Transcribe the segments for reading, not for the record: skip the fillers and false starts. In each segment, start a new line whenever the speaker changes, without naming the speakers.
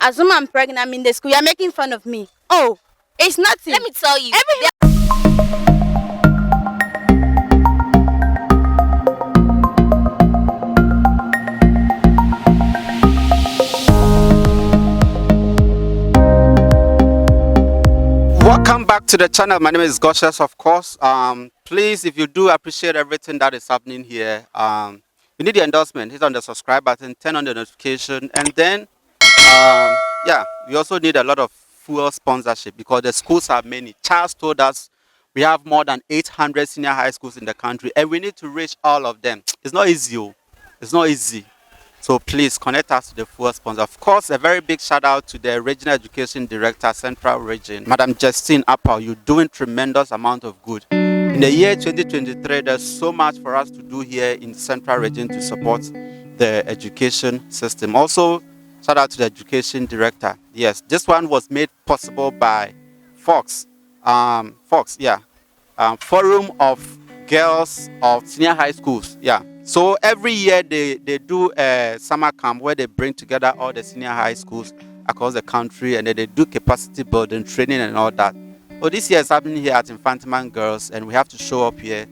Assume I'm pregnant, I'm in the school. You're making fun of me. Oh, it's nothing.
Let me tell you.
Welcome back to the channel. My name is Goshes, of course. Please, if you do appreciate everything that is happening here, you need the endorsement. Hit on the subscribe button, turn on the notification, and then, yeah, we also need a lot of fuel sponsorship because the schools are many. Charles told us we have more than 800 senior high schools in the country, and we need to reach all of them. It's not easy. It's not easy. So please connect us to the full sponsor. Of course, a very big shout out to the Regional Education Director, Central Region, Madam Justine Appel. You're doing tremendous amount of good. In the year 2023, there's so much for us to do here in Central Region to support the education system. Also, shout out to the Education Director. Yes, this one was made possible by Fox. Forum of Girls of Senior High Schools. Yeah. So every year they do a summer camp where they bring together all the senior high schools across the country, and then they do capacity building, training and all that. So this year is happening here at Infantiman Girls, and we have to show up here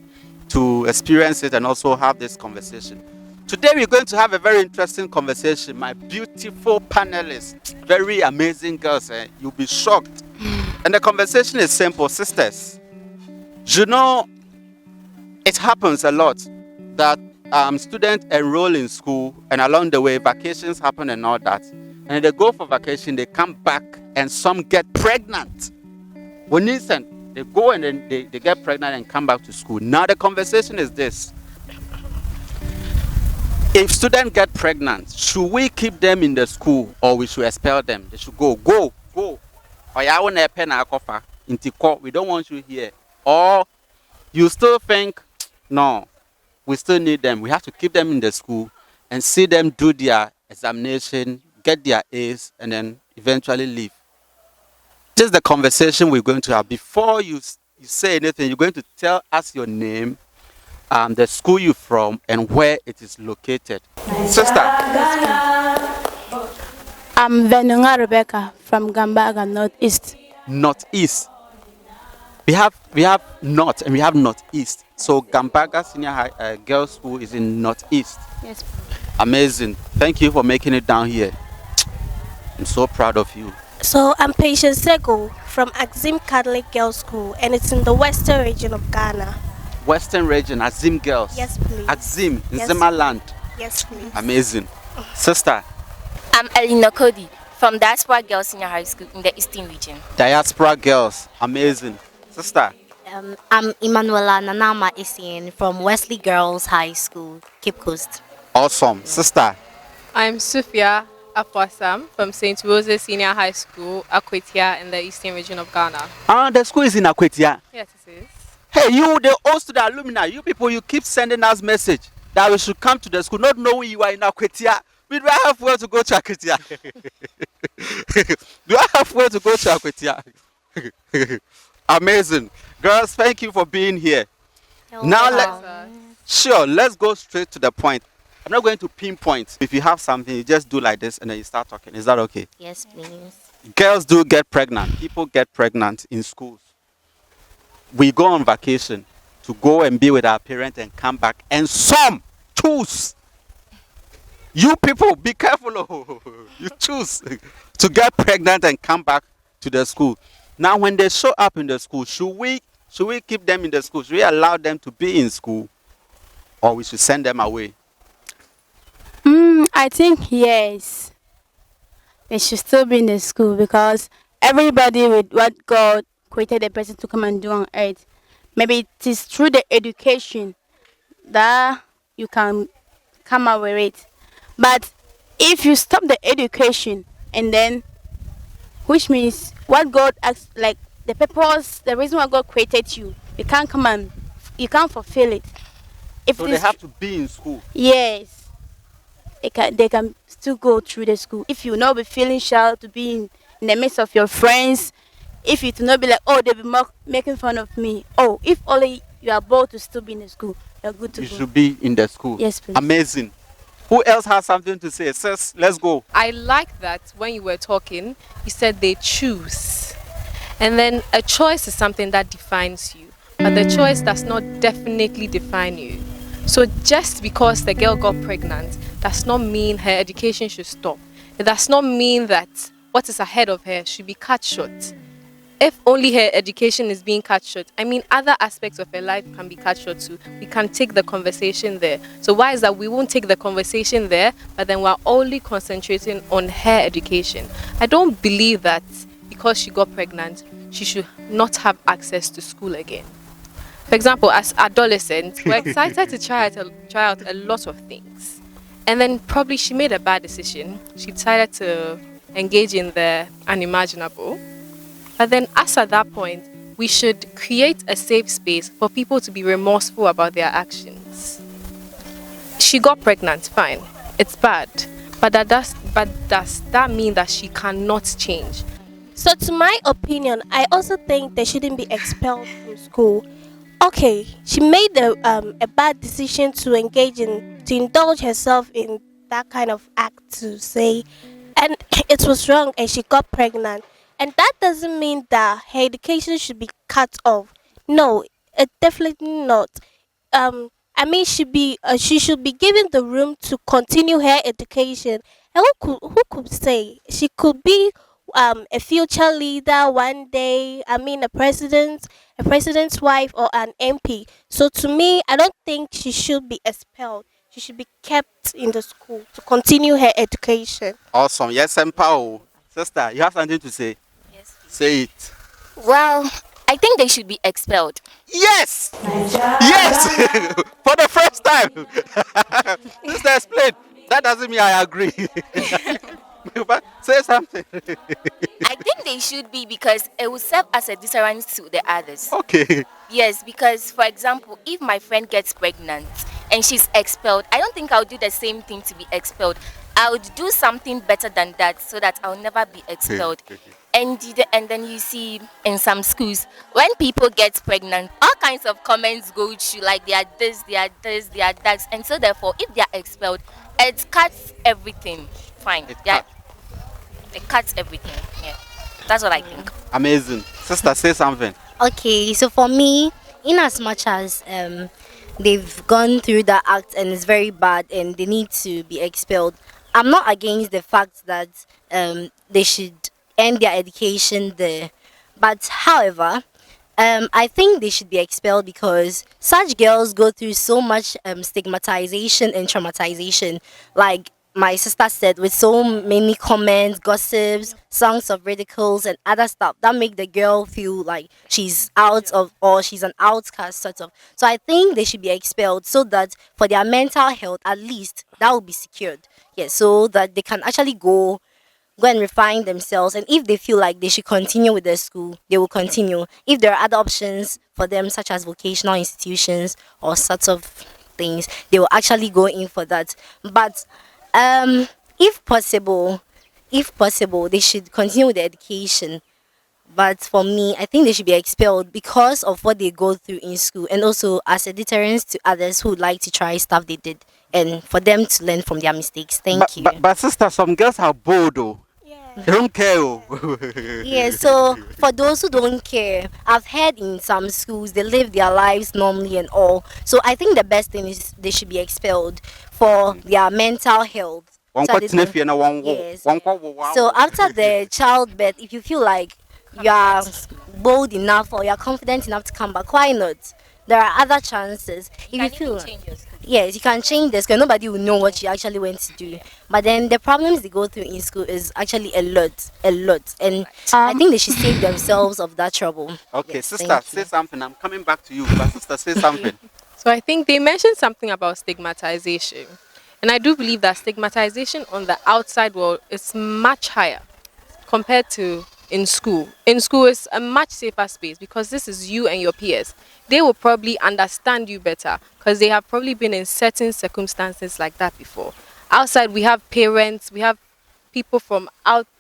to experience it and also have this conversation. Today we're going to have a very interesting conversation. My beautiful panelists, very amazing girls, you'll be shocked. And the conversation is simple. Sisters, you know, it happens a lot that students enroll in school, and along the way vacations happen and all that, and they go for vacation, they come back and some get pregnant. When they go and then they get pregnant and come back to school. Now the conversation is this: if students get pregnant, should we keep them in the school or we should expel them? They should go. We don't want you here. Or you still think, no, we still need them. We have to keep them in the school and see them do their examination, get their A's, and then eventually leave. This is the conversation we're going to have. Before you say anything, you're going to tell us your name, the school you're from, and where it is located. Sister.
I'm Venunga Rebecca from Gambaga, Northeast.
Northeast. We have North and we have Northeast. So Gambaga Senior High Girls School is in Northeast.
Yes.
Amazing. Thank you for making it down here. I'm so proud of you.
So I'm Patience Sego from Azim Catholic Girls School, and it's in the western region of Ghana.
Western region, Azim Girls.
Yes, please.
Azim, in
Yes.
Zimmerland.
Yes, please.
Amazing. Sister.
I'm Elina Cody from Diaspora Girls Senior High School in the Eastern Region.
Diaspora Girls. Amazing. Sister.
I'm Emanuela Nanama Isian from Wesley Girls High School, Cape Coast.
Awesome. Sister.
I'm Sufia Afwasam from St. Rose's Senior High School, Akwetia, in the Eastern Region of Ghana.
The school is in Akwetia.
Yes, it is.
Hey, you, the host to the alumni, you people, you keep sending us message that we should come to the school, not knowing you are in Akwetia. We do I have where to go to Akwetia? Do I have where to go to Akwetia? Amazing. Girls, thank you for being here. Let's go straight to the point. I'm not going to pinpoint. If you have something, you just do like this and then you start talking. Is that okay?
Yes, please.
Girls do get pregnant. People get pregnant in schools. We go on vacation to go and be with our parents and come back. And some choose. You people, be careful. You choose to get pregnant and come back to the school. Now, when they show up in the school, should we keep them in the school? Should we allow them to be in school? Or we should send them away?
I think yes. They should still be in the school because everybody with what God created the person to come and do on earth. Maybe it is through the education that you can come out with it. But if you stop the education and then, which means what God asked, like the purpose, the reason why God created you, you can't come and you can't fulfill it.
So they have to be in school.
Yes. They can still go through the school. If you not be feeling shy to be in the midst of your friends, if you do not be like, oh, they'll be making fun of me. Oh, if only you are bold to still be in the school, you're good to
You
go.
should be in the school.
Yes, please.
Amazing. Who else has something to say? Sis, let's go.
I like that when you were talking, you said they choose. And then a choice is something that defines you, but the choice does not definitely define you. So just because the girl got pregnant does not mean her education should stop. It does not mean that what is ahead of her should be cut short. If only her education is being cut short, I mean, other aspects of her life can be cut short too. We can take the conversation there. So why is that we won't take the conversation there, but then we're only concentrating on her education? I don't believe that because she got pregnant, she should not have access to school again. For example, as adolescents, we're excited to try out a lot of things. And then probably she made a bad decision. She decided to engage in the unimaginable. But then, as at that point, we should create a safe space for people to be remorseful about their actions. She got pregnant, fine. It's bad. But does that mean that she cannot change?
So, to my opinion, I also think they shouldn't be expelled from school. Okay, she made a bad decision to to indulge herself in that kind of act to say, and it was wrong, and she got pregnant. And that doesn't mean that her education should be cut off. No, it definitely not. She should be given the room to continue her education. And who could say she could be a future leader one day? I mean, a president's wife, or an MP. So to me, I don't think she should be expelled. She should be kept in the school to continue her education.
Awesome. Yes, Empao. Sister, you have something to say?
Yes.
Say it.
Well, I think they should be expelled.
Yes! Yes! For the first time. Sister, explain. That doesn't mean I agree. But say something.
I think they should be because it will serve as a deterrent to the others.
Okay.
Yes, because for example, if my friend gets pregnant and she's expelled, I don't think I'll do the same thing to be expelled. I would do something better than that so that I'll never be expelled. And then you see in some schools, when people get pregnant, all kinds of comments go through, like they are this, they are this, they are that. And so therefore, if they are expelled, it cuts everything. Fine. Yeah. It cuts everything. Yeah. That's what I think.
Amazing. Sister, say something.
Okay, so for me, in as much as they've gone through that act and it's very bad and they need to be expelled, I'm not against the fact that they should end their education there. But however, I think they should be expelled because such girls go through so much stigmatization and traumatization. Like my sister said, with so many comments, gossips, songs of ridicules, and other stuff that make the girl feel like she's out of, or she's an outcast, sort of. So I think they should be expelled so that for their mental health, at least, that will be secured. Yeah, so that they can actually go and refine themselves, and if they feel like they should continue with their school, they will continue. If there are other options for them, such as vocational institutions or sorts of things, they will actually go in for that. But if possible, they should continue with the education. But for me, I think they should be expelled because of what they go through in school, and also as a deterrence to others who would like to try stuff they did, and for them to learn from their mistakes. Thank you.
But sister, some girls are bold though. They don't care. Oh.
Yeah, so for those who don't care, I've heard in some schools they live their lives normally and all. So I think the best thing is they should be expelled for their mental health.
One
So, they don't- yes. So after the childbirth, if you feel like you are bold enough or you are confident enough to come back, why not? There are other chances. If you feel yes, you can change this because nobody will know what you actually went to do. But then the problems they go through in school is actually a lot, and I think they should save themselves of that trouble.
Okay,
Yes,
sister,
thank you.
say something. I'm coming back to you. But sister, say something.
So I think they mentioned something about stigmatization. And I do believe that stigmatization on the outside world is much higher compared to in school. In school, it's a much safer space because this is you and your peers. They will probably understand you better because they have probably been in certain circumstances like that before. Outside, we have parents, we have people from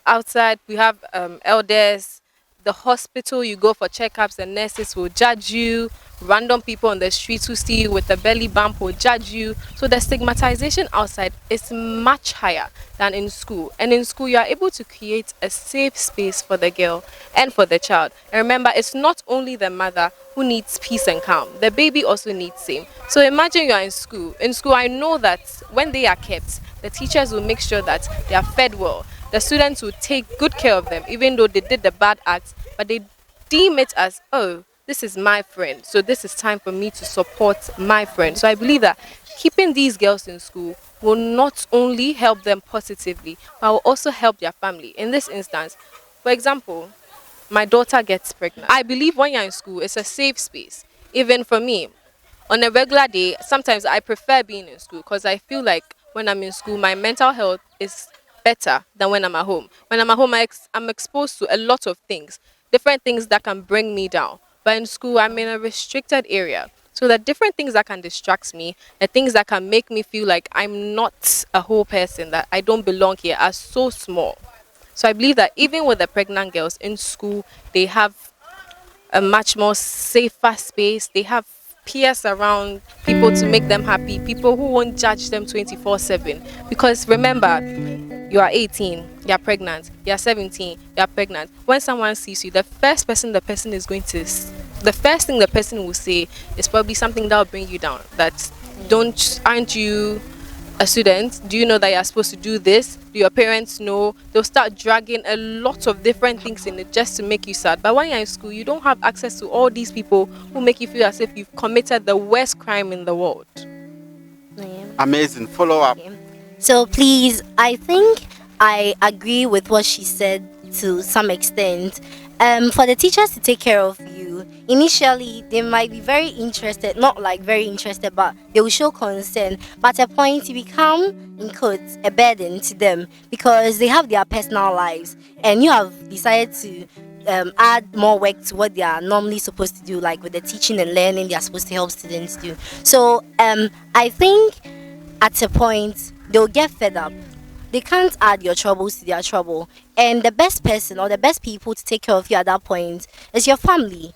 outside, we have elders, the hospital, you go for checkups, the nurses will judge you. Random people on the streets who see you with a belly bump will judge you. So the stigmatization outside is much higher than in school. And in school, you are able to create a safe space for the girl and for the child. And remember, it's not only the mother who needs peace and calm. The baby also needs same. So imagine you are in school. In school, I know that when they are kept, the teachers will make sure that they are fed well. The students will take good care of them, even though they did the bad act, but they deem it as, oh, this is my friend, so this is time for me to support my friend. So I believe that keeping these girls in school will not only help them positively, but will also help their family. In this instance, for example, my daughter gets pregnant. I believe when you're in school, it's a safe space. Even for me, on a regular day, sometimes I prefer being in school because I feel like when I'm in school, my mental health is better than when I'm at home. When I'm at home, I'm exposed to a lot of things, different things that can bring me down. But in school, I'm in a restricted area. So the different things that can distract me, the things that can make me feel like I'm not a whole person, that I don't belong here, are so small. So I believe that even with the pregnant girls in school, they have a much more safer space. They have peers around, people to make them happy, people who won't judge them 24/7. Because remember, you are 18, you are pregnant, you are 17, you are pregnant. When someone sees you, the first thing the person will say is probably something that will bring you down. That aren't you a student? Do you know that you're supposed to do this? Do your parents know? They'll start dragging a lot of different things in it just to make you sad. But when you're in school, you don't have access to all these people who make you feel as if you've committed the worst crime in the world.
Yeah.
Amazing. Follow up.
Okay. So please, I think I agree with what she said to some extent. For the teachers to take care of you, initially they might be very interested, not like very interested, but they will show concern. But at a point, you become, in quotes, a burden to them because they have their personal lives, and you have decided to add more work to what they are normally supposed to do, like with the teaching and learning they are supposed to help students do. So I think at a point they'll get fed up. They can't add your troubles to their trouble, and the best person or the best people to take care of you at that point is your family.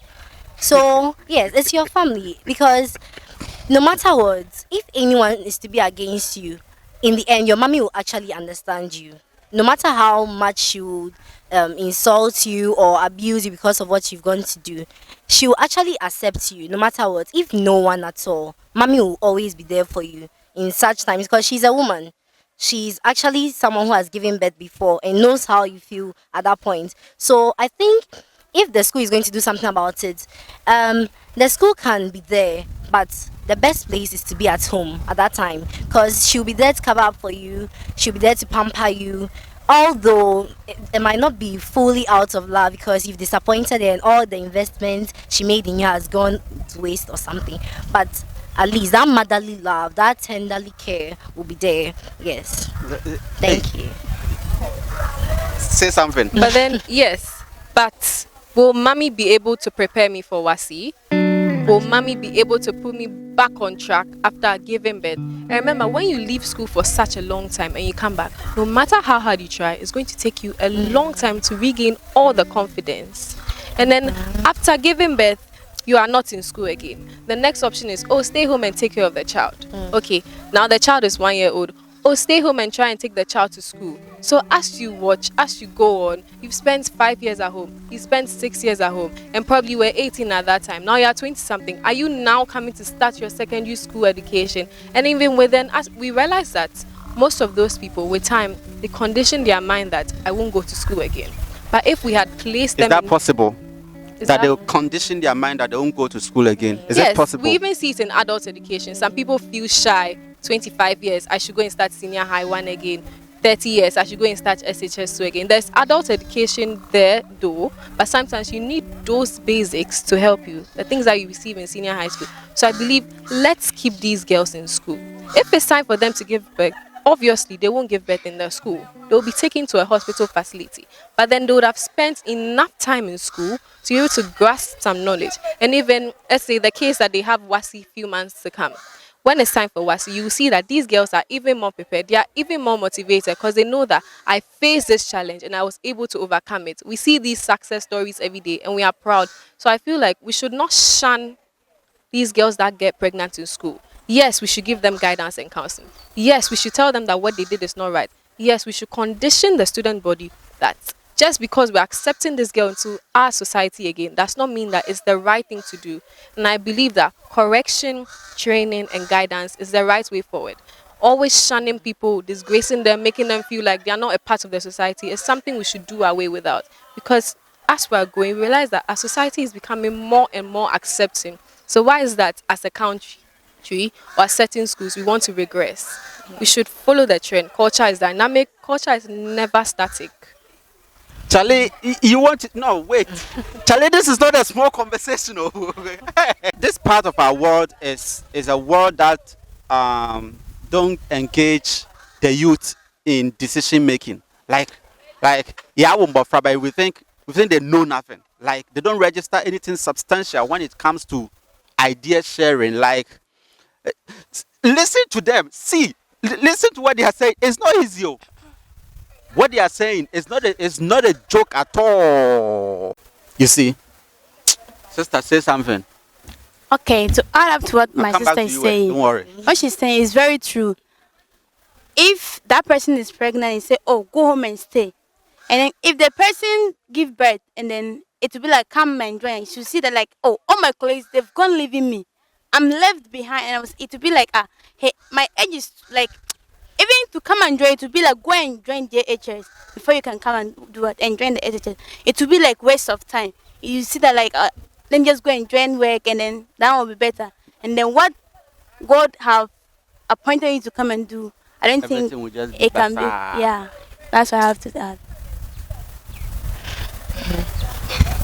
So yes, it's your family, because no matter what, if anyone is to be against you, in the end your mommy will actually understand you. No matter how much she would insult you or abuse you because of what you've gone to do, she will actually accept you no matter what. If no one at all, mommy will always be there for you in such times, because she's a woman. She's actually someone who has given birth before and knows how you feel at that point. So I think if the school is going to do something about it, the school can be there, but the best place is to be at home at that time, because she'll be there to cover up for you, she'll be there to pamper you. Although it might not be fully out of love, because you've disappointed her and all the investment she made in you has gone to waste or something, but at least that motherly love, that tenderly care will be there. Yes. Thank you.
Say something.
But then, yes, but will mommy be able to prepare me for Wasi? Will mommy be able to put me back on track after giving birth? And remember, when you leave school for such a long time and you come back, no matter how hard you try, it's going to take you a long time to regain all the confidence. And then after giving birth, you are not in school again. The next option is, oh, stay home and take care of the child. Okay, now the child is 1 year old. Oh, stay home and try and take the child to school. So as you watch, as you go on, you've spent 5 years at home, you spent 6 years at home, and probably you were 18 at that time. Now you're 20 something. Are you now coming to start your secondary school education? And even within us, we realize that most of those people, with time, they condition their mind that I won't go to school again. But if we had placed them,
is that possible? That they'll condition their mind that they won't go to school again. Is
yes,
it possible?
We even see it in adult education. Some people feel shy. 25 years, I should go and start senior high one again. 30 years, I should go and start SHS2 again. There's adult education there though, but sometimes you need those basics to help you, the things that you receive in senior high school. So I believe, let's keep these girls in school. If it's time for them to give birth, obviously they won't give birth in their school. They'll be taken to a hospital facility, but then they would have spent enough time in school to be able to grasp some knowledge. And even, let's say the case that they have WASI few months to come, when it's time for WASI, you will see that these girls are even more prepared. They are even more motivated because they know that I faced this challenge and I was able to overcome it. We see these success stories every day and we are proud. So I feel like we should not shun these girls that get pregnant in school. Yes, we should give them guidance and counseling. Yes, we should tell them that what they did is not right. Yes, we should condition the student body that just because we're accepting this girl into our society again, does not mean that it's the right thing to do. And I believe that correction, training, and guidance is the right way forward. Always shunning people, disgracing them, making them feel like they are not a part of the society is something we should do away without. Because as we're going, we realize that our society is becoming more and more accepting. So why is that as a country or certain schools we want to regress? We should follow the trend. Culture is dynamic. Culture is never static.
Charlie, you want to, no, wait. Charlie, this is not a small conversation. Oh. This part of our world is a world that don't engage the youth in decision making. Yeah, we think they know nothing. Like they don't register anything substantial when it comes to idea sharing. Like listen to them. See, listen to what they are saying. It's not easy. Oh. What they are saying is not a joke at all. You see, sister, say something.
Okay, to add up to what
I'll
my
come back
sister
to
is
you,
saying,
don't worry.
what she's saying is very true. If that person is pregnant and say, "Oh, go home and stay," and then if the person give birth and then it will be like, "Come and join," she'll see that like, "Oh, all my colleagues they've gone leaving me, I'm left behind," and it will be like, "Ah, hey, my age is like." Even to come and join, it would be like go and join the HS before you can come and do it and join the HS. It would be like waste of time. You see that like let me just go and join work and then that will be better. And then what God have appointed you to come and do, I don't
Everything
think
will just be
it can be.
bazaar.
Yeah, that's what I have to add.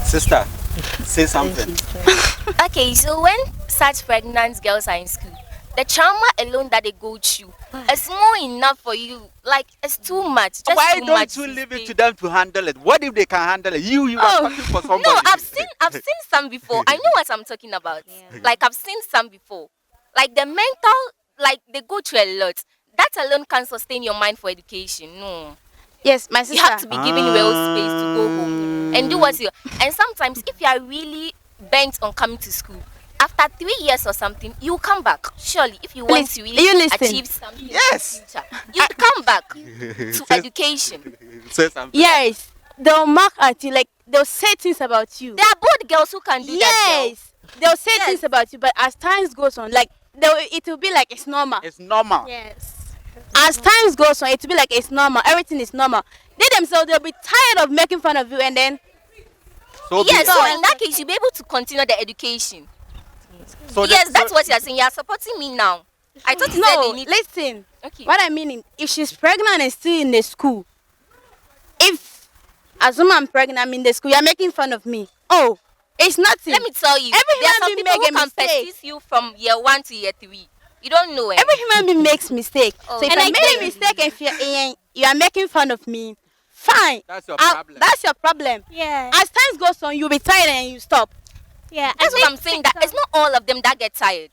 Sister, say something.
Okay, so when such pregnant girls are in school, the trauma alone that they go through is more enough for you. Like it's too much. Just
Why
too
don't
much
you
to
leave it
stay.
to them to handle it? What if they can handle it? You are
Oh,
talking for somebody.
no, I've seen some before. I know what I'm talking about. Like I've seen some before. Like the mental, like they go through a lot. That alone can't sustain your mind for education. No.
Yes, my
You have
sister.
to be given real space to go home and do what you. And sometimes, if you are really bent on coming to school, after 3 years or something, you come back. Surely, if you want
Please,
to
you
really
listen.
achieve something
Yes.
in the future, you come back to education.
Say something.
Yes, they'll mark at you like they'll say things about you.
There are both girls who can do that.
Yes, they'll say
Yes.
things about you, but as times goes on, like it will be like it's normal.
It's normal.
Yes.
As times goes on, it will be like it's normal. Everything is normal. They themselves they'll be tired of making fun of you, and then
So
Yes,
be-
so in that case, you'll be able to continue the education.
so
Yes,
the-
that's
so-
what you're saying. You're supporting me now. I thought you said
no.
they need.
Listen,
Okay.
what I mean is, if she's pregnant and still in the school, if as I'm pregnant, I'm in the school, you're making fun of me. Oh, it's nothing.
Let me tell you,
Every
there are
human
some
being
people who
make a
can
mistake.
persist you from year 1 to year 3. You don't know it.
Every human being makes mistake.
Oh,
So if
and
I
I
made
get
a
it.
mistake and you are making fun of me, fine.
That's your problem.
That's your problem.
Yeah.
As time goes on, you'll be tired and you stop.
Yeah.
That's what I'm saying. That it's not all of them that get tired.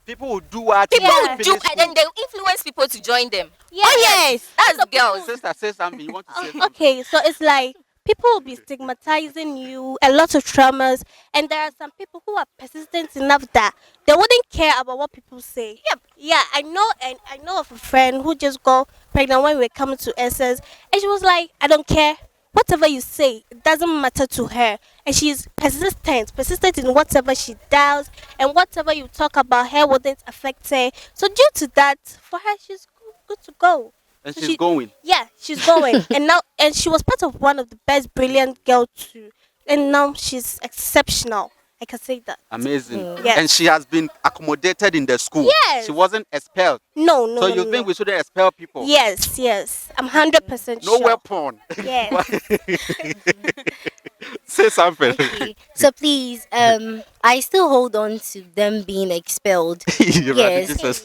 People will do what
People
Yeah.
do, and then they influence people to join them.
Yeah.
Oh yes.
That's girls.
Sister, say something. You want to say something?
Okay, so it's like people will be stigmatizing you, a lot of traumas, and there are some people who are persistent enough that they wouldn't care about what people say.
Yep.
Yeah, I know, and I know of a friend who just got pregnant when we were coming to SS, and she was like, "I don't care. Whatever you say, it doesn't matter to her." And she's persistent in whatever she does, and whatever you talk about her wouldn't affect her. So due to that, for her, she's good to go.
And
So
she's going.
Yeah, she's going, and she was part of one of the best brilliant girls too, and now she's exceptional. I can say that.
Amazing.
Yes.
And she has been accommodated in the school.
Yes.
She wasn't expelled.
No,
So you
no.
think we shouldn't expel people?
Yes. I'm 100%
No
sure.
weapon.
Yes.
Say something.
Okay. So please, I still hold on to them being expelled
You're right,
Yes.
Jesus.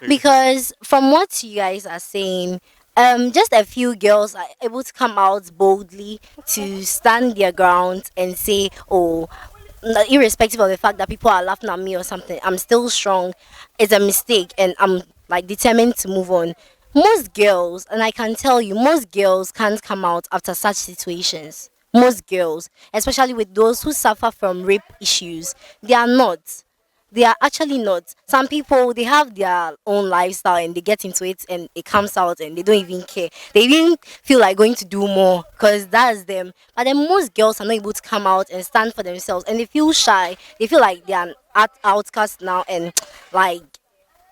because from what you guys are saying, just a few girls are able to come out boldly to stand their ground and say, "Oh, irrespective of the fact that people are laughing at me or something, I'm still strong. It's a mistake, and I'm like determined to move on. Most girls, and I can tell you, most girls can't come out after such situations. Most girls, especially with those who suffer from rape issues, they are not. They are actually not. Some people, they have their own lifestyle and they get into it and it comes out and they don't even care. They even feel like going to do more because that's them. But then most girls are not able to come out and stand for themselves, and they feel shy. They feel like they are an outcast now, and like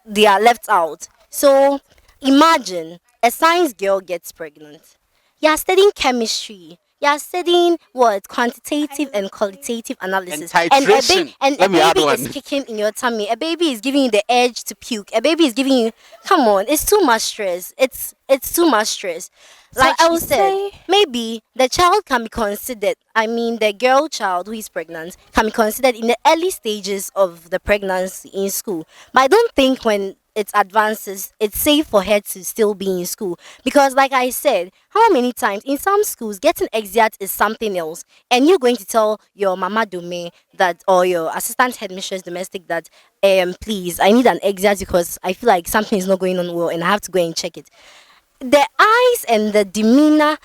they are left out. So imagine a science girl gets pregnant. You are studying chemistry. You are studying what, quantitative and qualitative
And
analysis,
titration.
and a
Let me add
baby
one.
is kicking in your tummy. A baby is giving you the urge to puke. A baby is giving you. Come on, it's too much stress. It's too much stress.
So
Like
I
she
would
said,
say,
maybe the child can be considered. I mean, the girl child who is pregnant can be considered in the early stages of the pregnancy in school. But I don't think when it advances, it's safe for her to still be in school. Because, like I said, how many times in some schools, getting exit is something else, and you're going to tell your mama dome that, or your assistant headmistress domestic that, please, I need an exit because I feel like something is not going on well and I have to go and check it. The eyes and the demeanor,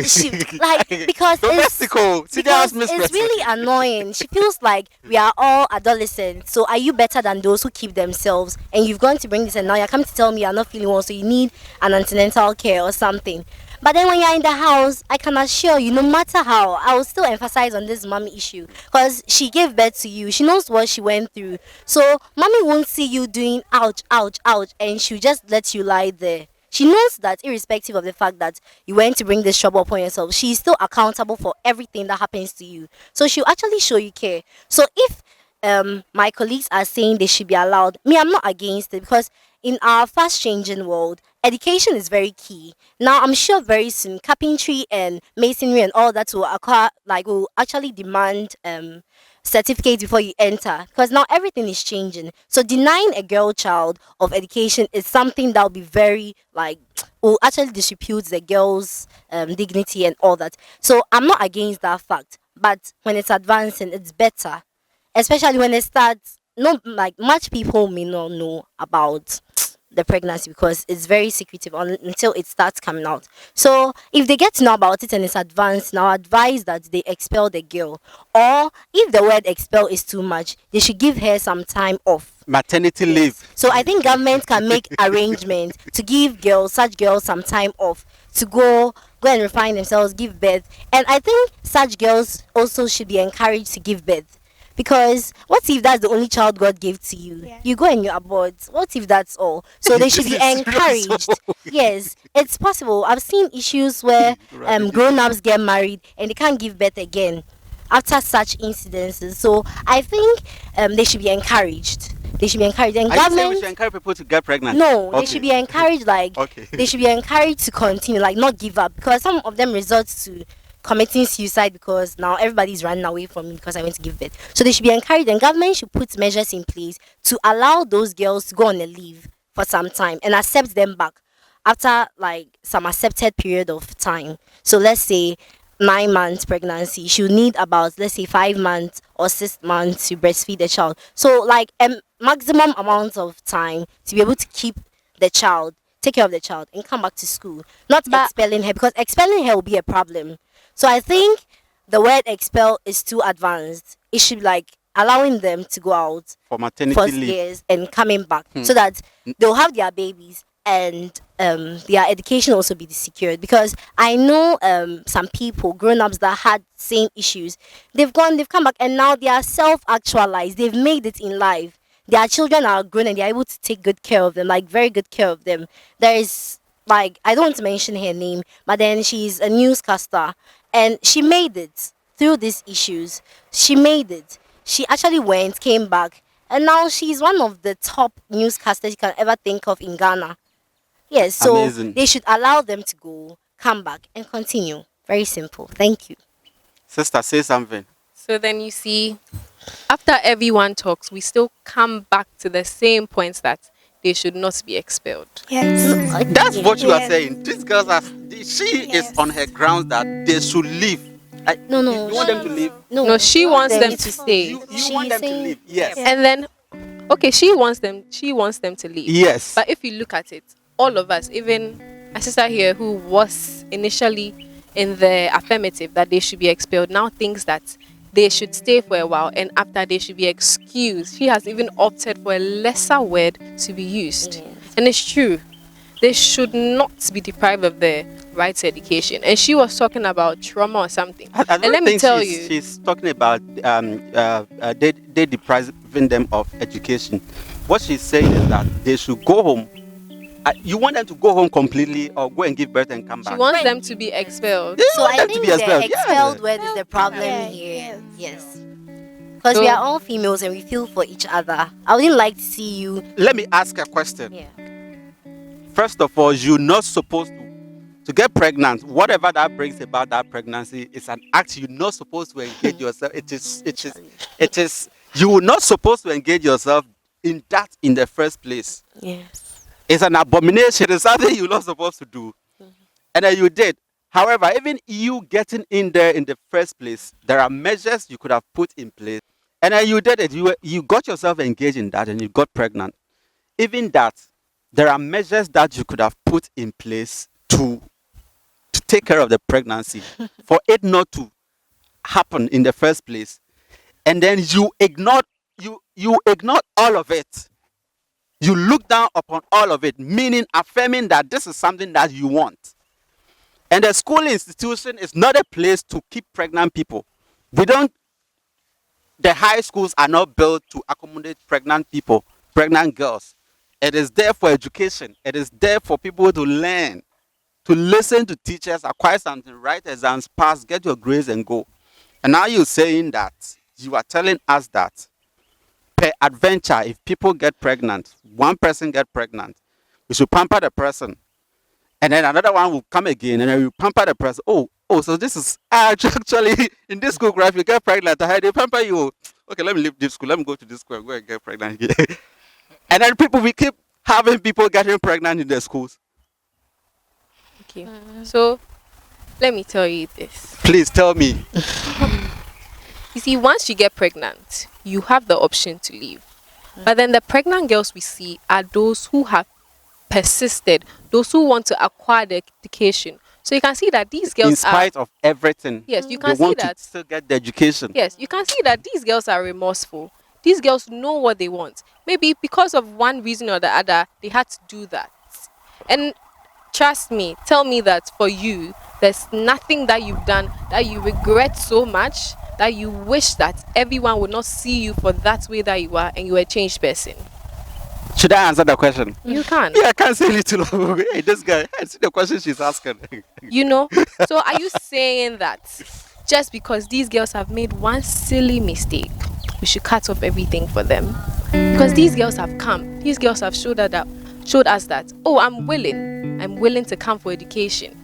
she like, because
Domestico. See,
because
that's mistress.
it's really annoying. She feels like we are all adolescents. So are you better than those who keep themselves? And you've gone to bring this, and now you're coming to tell me you're not feeling well, so you need an antenatal care or something. But then when you're in the house, I can assure you, no matter how, I will still emphasize on this mommy issue because she gave birth to you. She knows what she went through. So mommy won't see you doing ouch, ouch, ouch, and she'll just let you lie there. She knows that irrespective of the fact that you went to bring this trouble upon yourself, she's still accountable for everything that happens to you. So she'll actually show you care. So if my colleagues are saying they should be allowed, me, I'm not against it because in our fast changing world, education is very key. Now I'm sure very soon carpentry and masonry and all that will acquire, like, will actually demand certificates before you enter because now everything is changing. So denying a girl child of education is something that will be very like will actually disrepute the girl's dignity and all that. So I'm not against that fact, but when it's advancing, it's better, especially when it starts. Not like much people may not know about the pregnancy because it's very secretive until it starts coming out. So if they get to know about it and it's advanced, now advise that they expel the girl. Or if the word expel is too much, they should give her some time off.
Maternity leave.
So I think government can make arrangements to give such girls some time off to go and refine themselves, give birth. And I think such girls also should be encouraged to give birth. Because what if that's the only child God gave to you?
Yeah.
You go and you abort. What if that's all? So they should be
This is
encouraged.
serious.
Yes, it's possible. I've seen issues where grown-ups get married and they can't give birth again after such incidences. So I think they should be encouraged. They should be encouraged. And
Are you saying we
government,
should encourage people to get pregnant?
no, they
Okay.
should be encouraged. Like
Okay.
they should be encouraged to continue, like not give up, because some of them resort to committing suicide because now everybody's running away from me because I went to give birth. So they should be encouraged, and government should put measures in place to allow those girls to go on a leave for some time and accept them back after like some accepted period of time. So let's say 9 months pregnancy, she'll need about, let's say, 5 months or 6 months to breastfeed the child. So like a maximum amount of time to be able to keep the child, take care of the child, and come back to school. Not expelling her, because expelling her will be a problem. So I think the word expel is too advanced. It should be like allowing them to go out
For maternity
for
leave.
years and coming back so that they'll have their babies and their education also be secured. Because I know some people, grown-ups that had same issues, they've come back, and now they are self-actualized. They've made it in life. Their children are grown and they're able to take good care of them, like very good care of them. There is, like, I don't want to mention her name, but then she's a newscaster and she made it through these issues. She made it. She actually went, came back, and now she's one of the top newscasters you can ever think of in Ghana. Yes, so
Amazing.
they should allow them to go, come back, and continue. Very simple. Thank you.
Sister, say something.
So then you see, after everyone talks, we still come back to the same points that they should not be expelled.
That's what you are
Yes.
saying. These girls are. She is
Yes.
on her grounds that they should leave.
No,
You,
no,
you want them to leave?
no.
No, she wants them to stay.
You want them to leave? Yes.
And then, okay, she wants them. She wants them to leave.
Yes.
But if you look at it, all of us, even my sister here, who was initially in the affirmative that they should be expelled, now thinks that they should stay for a while, and after they should be excused. She has even opted for a lesser word to be used,
Yes.
and it's true. They should not be deprived of their right to education. And she was talking about trauma or something.
I
And
don't
let me
think
tell
she's,
you,
she's talking about they depriving them of education. What she's saying is that they should go home. You want them to go home completely or go and give birth and come
she
back?
wants them to be expelled.
You
So
want
I
them to
think
be expelled,
the
yeah.
expelled word is the problem
Yeah,
here.
yes.
Yes. Because we
So-
are all females and we feel for each other. I wouldn't like to see you.
Let me ask a question.
Yeah.
First of all, you're not supposed to get pregnant. Whatever that brings about that pregnancy is an act you're not supposed to engage yourself. It is. You were not supposed to engage yourself in that in the first place.
Yes.
It's an abomination. It's something you're not supposed to do, and then you did. However, even you getting in there in the first place, there are measures you could have put in place, and then you did it. You got yourself engaged in that, and you got pregnant. Even that, there are measures that you could have put in place to take care of the pregnancy, for it not to happen in the first place, and then you ignored all of it. You look down upon all of it, meaning affirming that this is something that you want. And the school institution is not a place to keep pregnant people. The high schools are not built to accommodate pregnant people, pregnant girls. It is there for education. It is there for people to learn, to listen to teachers, acquire something, write exams, pass, get your grades and go. And now you're saying that, you are telling us that per adventure, if people get pregnant, one person get pregnant, we should pamper the person. And then another one will come again and then we pamper the person. Oh, so this is actually in this school, right? If you get pregnant, they pamper you. Okay, let me leave this school. Let me go to this school and go and get pregnant again. And then we keep having people getting pregnant in the schools.
Okay. So let me tell you this.
Please tell me.
You see, once you get pregnant, you have the option to leave. But then the pregnant girls we see are those who have persisted, those who want to acquire the education. So you can see that these girls
In spite of everything,
yes, you
they
can see
want
that.
to still get the education.
Yes, you can see that these girls are remorseful. These girls know what they want. Maybe because of one reason or the other, they had to do that. And trust me, tell me that for you, there's nothing that you've done that you regret so much that you wish that everyone would not see you for that way that you are and you were a changed person.
Should I answer the question?
You can.
Yeah, I can't say little. Hey, this guy, I see the question she's asking.
You know? So are you saying that just because these girls have made one silly mistake, we should cut off everything for them? Because these girls have come. These girls have showed us that, oh, I'm willing to come for education.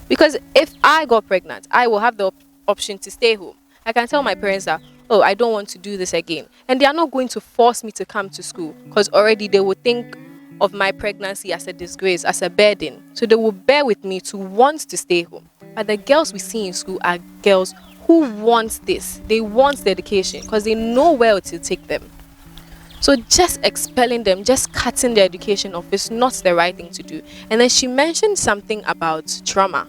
Because if I got pregnant, I will have the option to stay home. I can tell my parents that, oh, I don't want to do this again. And they are not going to force me to come to school because already they would think of my pregnancy as a disgrace, as a burden. So they will bear with me to want to stay home. But the girls we see in school are girls who want this. They want the education because they know where to take them. So just expelling them, just cutting their education off is not the right thing to do. And then she mentioned something about trauma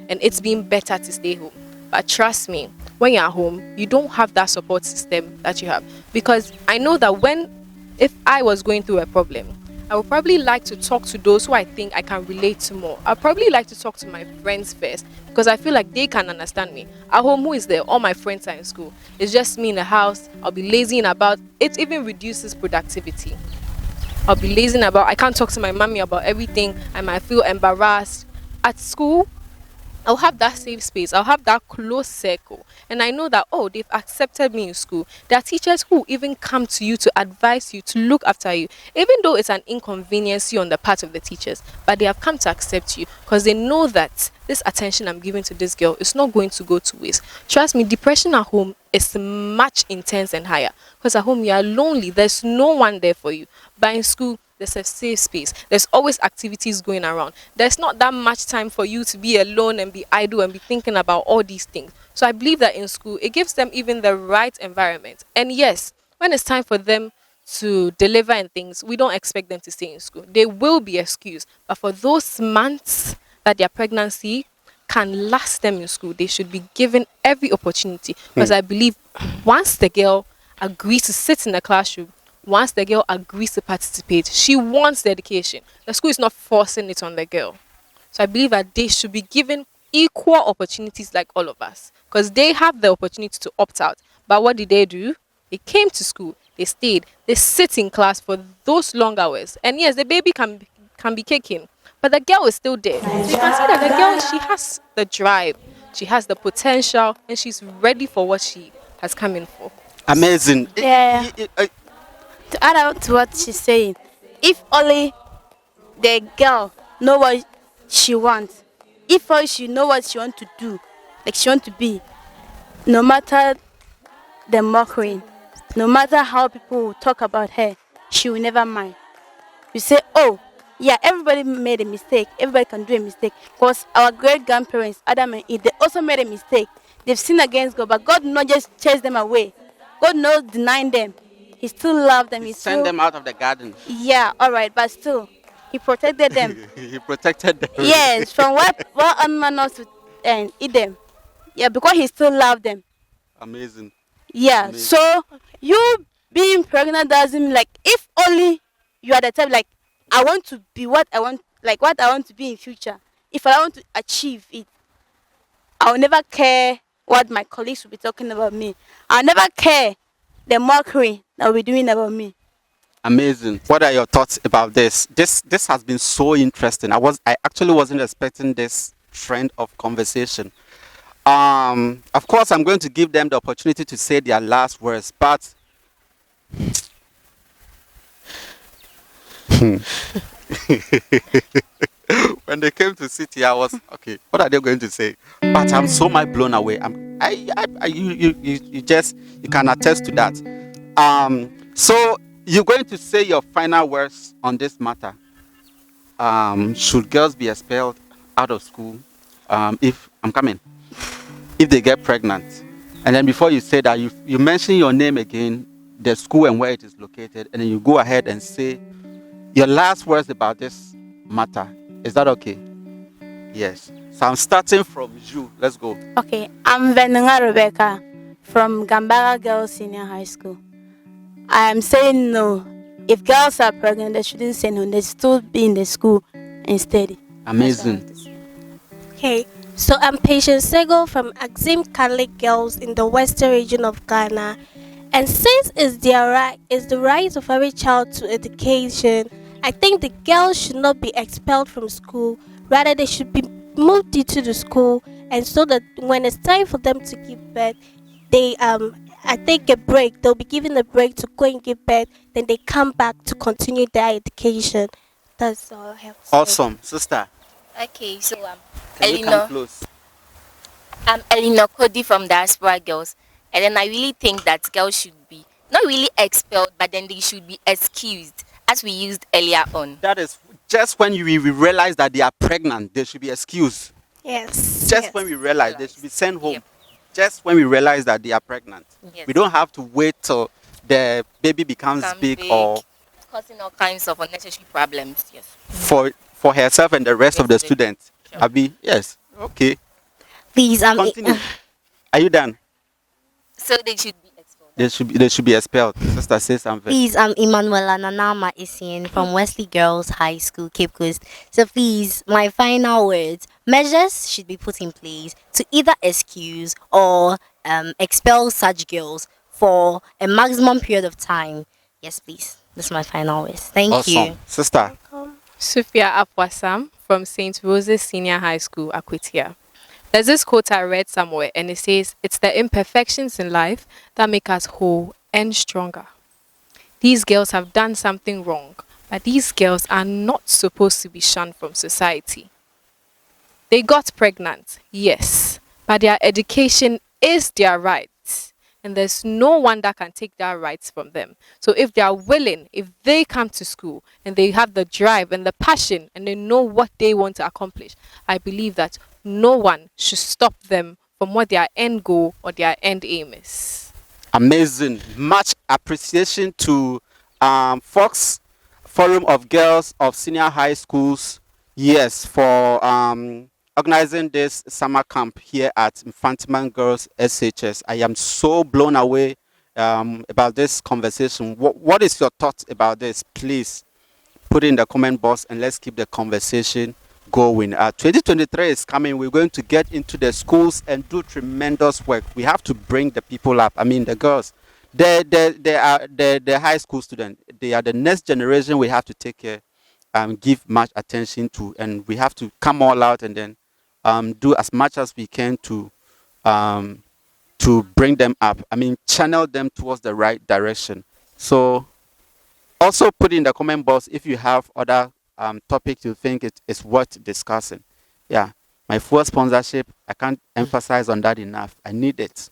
and it's being better to stay home. But trust me, when you're at home, you don't have that support system that you have. Because I know that if I was going through a problem, I would probably like to talk to those who I think I can relate to more. I'd probably like to talk to my friends first because I feel like they can understand me. At home, who is there? All my friends are in school. It's just me in the house. I'll be lazing about. It even reduces productivity. I'll be lazing about. I can't talk to my mommy about everything. I might feel embarrassed. At school, I'll have that safe space. I'll have that close circle. And I know that, oh, they've accepted me in school. There are teachers who even come to you to advise you, to look after you, even though it's an inconvenience on the part of the teachers. But they have come to accept you because they know that this attention I'm giving to this girl is not going to go to waste. Trust me, depression at home is much intense and higher because at home you are lonely. There's no one there for you. But in school, there's a safe space. There's always activities going around. There's not that much time for you to be alone and be idle and be thinking about all these things. So I believe that in school, it gives them even the right environment. And yes, when it's time for them to deliver and things, we don't expect them to stay in school. They will be excused. But for those months that their pregnancy can last them in school, they should be given every opportunity. Because I believe once the girl agrees to sit in the classroom, once the girl agrees to participate, she wants the education. The school is not forcing it on the girl. So I believe that they should be given equal opportunities like all of us. Because they have the opportunity to opt out. But what did they do? They came to school, they stayed, they sit in class for those long hours. And yes, the baby can be kicking, but the girl is still there. So you can see that the girl, she has the drive, she has the potential, and she's ready for what she has come in for.
Amazing.
Yeah. To add on to what she's saying, if only the girl know what she wants, if only she know what she want to do, like she want to be, no matter the mockery, no matter how people will talk about her, she will never mind. You say, oh, yeah, everybody made a mistake. Everybody can do a mistake. Because our great grandparents, Adam and Eve, they also made a mistake. They've sinned against God, but God not just chase them away. God not denying them. He still loved them. He
Send
still,
them out of the garden.
yeah, all right, but still, He protected them.
He protected them.
Yes, from what animal not to eat them. Yeah, because He still loved them.
Amazing.
Yeah,
Amazing.
so you being pregnant doesn't mean, like, if only you are the type, like, I want to be what I want, like what I want to be in future. If I want to achieve it, I'll never care what my colleagues will be talking about me. I'll never care the mockery that will be doing about me.
Amazing. What are your thoughts about this? This has been so interesting. I actually wasn't expecting this trend of conversation. Of course, I'm going to give them the opportunity to say their last words, but when they came to city, I was okay. What are they going to say? But I'm so much blown away. You just you can attest to that. So you're going to say your final words on this matter. Should girls be expelled out of school? If I'm coming, if they get pregnant, and then before you say that, you mention your name again, the school and where it is located, and then you go ahead and say your last words about this matter. Is that okay? Yes. So I'm starting from you. Let's go.
Okay, I'm Venunga Rebecca from Gambara Girls Senior High School. I am saying no. If girls are pregnant, they shouldn't say no. They still be in the school and study.
Amazing.
Okay, so I'm Patience Sego from Axim Catholic Girls in the Western region of Ghana. And since it's the right of every child to education, I think the girls should not be expelled from school. Rather, they should be moved into the school, and so that when it's time for them to give birth, they I take a break. They'll be given a break to go and give birth. Then they come back to continue their education. That's all I have to say.
Awesome, sister.
Okay, so
Can you come
Elinor,
close?
I'm Elinor Cody from Diaspora Girls, and then I really think that girls should be not really expelled, but then they should be excused, as we used earlier on.
That is just when we realize that they are pregnant, they should be excused.
Yes.
Just
yes.
when we realize they should be sent home.
Yep.
Just when we realize that they are pregnant.
Yes.
We don't have to wait till the baby becomes
Become
big,
big,
or
causing all kinds of unnecessary problems. Yes.
for herself and the rest of the
Yes,
students.
sure.
Abi, yes. Okay.
Please,
Continue. Are you done?
So they should be expelled.
They should be expelled. Sister, say something.
Please, I'm Emanuela Nanama Isian from Wesley Girls High School, Cape Coast. So please, my final words. Measures should be put in place to either excuse or expel such girls for a maximum period of time. Yes, please. This is my final words. Thank
Awesome.
you.
Sister.
Sophia Apwasam from St. Rose's Senior High School, Akwitia. There's this quote I read somewhere, and it says, "It's the imperfections in life that make us whole and stronger." These girls have done something wrong, but these girls are not supposed to be shunned from society. They got pregnant, yes, but their education is their right. and there's no one that can take that rights from them. So if they are willing, if they come to school and they have the drive and the passion and they know what they want to accomplish, I believe that no one should stop them from what their end goal or their end aim is.
Amazing. Much appreciation to Fox Forum of Girls of Senior High Schools, yes, for organizing this summer camp here at Infantiman Girls SHS. I am so blown away about this conversation. What is your thoughts about this? Please put it in the comment box and let's keep the conversation going. 2023 is coming. We're going to get into the schools and do tremendous work. We have to bring the people up. I mean, the girls. They are the high school students. They are the next generation we have to take care, give much attention to, and we have to come all out and then do as much as we can to bring them up. I mean, channel them towards the right direction. So also put in the comment box if you have other topics you think it is worth discussing. Yeah, my full sponsorship, I can't emphasize on that enough. I need it.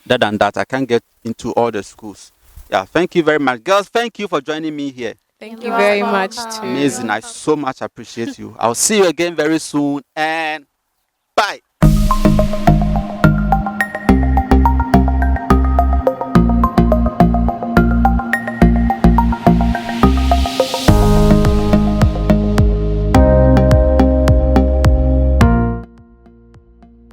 Other than that, I can't get into all the schools. Yeah, thank you very much. Girls, thank you for joining me here.
Thank you very much too.
Amazing. I so much appreciate you. I'll see you again very soon and bye.